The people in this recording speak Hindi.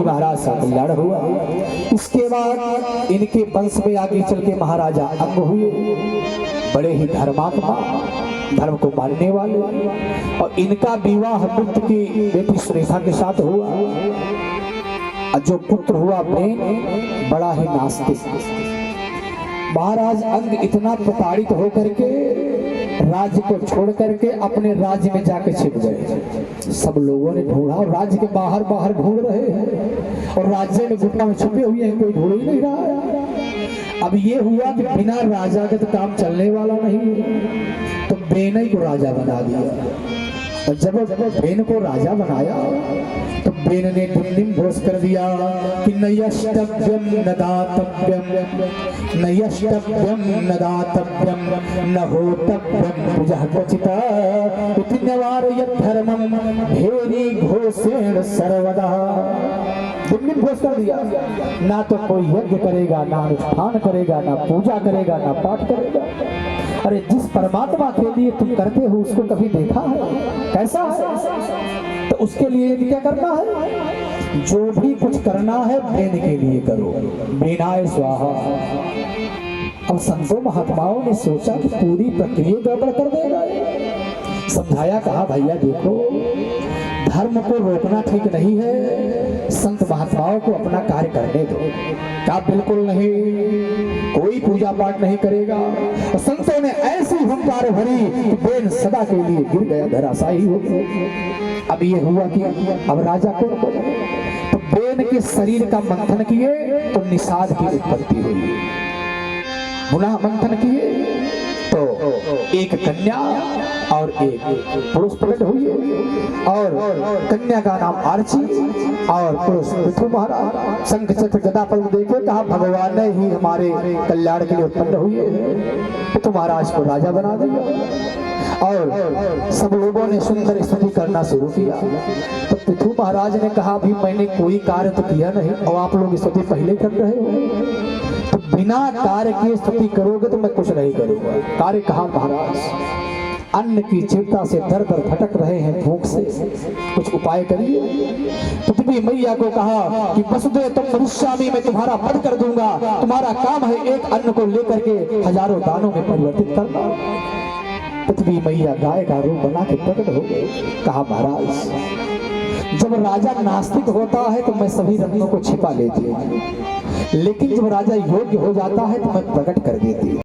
महाराज सा कल्याण हुआ। इसके बाद इनके वंश में आगे चल के महाराजा अंग हुए, बड़े ही धर्मात्मा, धर्म को मानने वाले। और इनका विवाह पुत्र की बेटी सुरेखा के साथ हुआ। और जो पुत्र हुआ बेन, बड़ा ही नास्तिक। महाराज अंग इतना प्रताड़ित होकर के राज्य को छोड़ करके अपने राज्य में जाके छिप गए। सब लोगों ने ढूंढा और राज्य के बाहर बाहर ढूंढ रहे हैं और राज्य में गुफा में छुपे हुए हैं, कोई ढूंढ ही नहीं रहा है। अब ये हुआ कि बिना राजा के तो काम चलने वाला नहीं है, तो बेन को राजा बना दिया। और जब बेन को राजा बनाया तो बेन ने घोष कर दिया कि नयष्टव्यम न दातव्यम, नयष्टव्यम न दातव्यम, न होतव्यम पूजा क्वचिता इति निवारयत् धर्मं भेरी घोषेण सर्वदा। घोष कर दिया, ना तो कोई यज्ञ करेगा, ना अनुष्ठान करेगा, ना पूजा करेगा, ना पाठ करेगा। अरे जिस परमात्मा के लिए तुम करते हो उसको कभी देखा है? कैसा है? तो उसके लिए क्या करना है? जो भी कुछ करना है बेन के लिए करो, बेनाय स्वाहा। अब संतों महात्माओं ने सोचा कि पूरी प्रक्रिया गड़बड़ कर देगा। समझाया, कहा भैया देखो, धर्म को रोकना ठीक नहीं है, संत महात्माओं को अपना कार्य करने दो। क्या बिल्कुल नहीं, कोई पूजा पाठ नहीं करेगा। और संतों ने ऐसी हुंकार भरी कि बेन सदा के लिए गिर गया, धराशायी हो गया। अब ये हुआ कि अब राजा को तो बेन के शरीर का मंथन किए तो निषाद की उत्पत्ति हुई। पुनः मंथन किए तो एक कन्या और एक पुरुष प्रकट हुए। और कन्या का नाम आर्ची और पुरुष पृथु महाराज। शंख चक्र गदा पद्म देखे, कहा भगवान ने ही हमारे कल्याण के लिए उत्पन्न हुए। पृथु महाराज को राजा बना दिया और सब लोगों ने सुंदर स्तुति करना शुरू किया। तो पृथु महाराज ने कहा, भी मैंने कोई कार्य तो किया नहीं और आप लोग स्तुति पहले कर रहे हो। तो बिना कार्य की स्तुति करोगे तो मैं कुछ नहीं करूंगा। कार्य कहा महाराज, अन्न की चिंता से दर दर भटक रहे हैं भूख से, कुछ उपाय करिए। पृथ्वी मैया को कहा कि वसुदेव तुम भविष्यामी में तुम्हारा वध कर दूंगा, तुम्हारा काम है एक अन्न को लेकर के हजारों दानों में परिवर्तित करना। पृथ्वी मैया गाय का रूप बना के प्रकट हो गए। कहा महाराज, जब राजा नास्तिक होता है तो मैं सभी रत्नों को छिपा लेती हूँ, लेकिन जब राजा योग्य हो जाता है तो मैं प्रकट कर देती हूँ।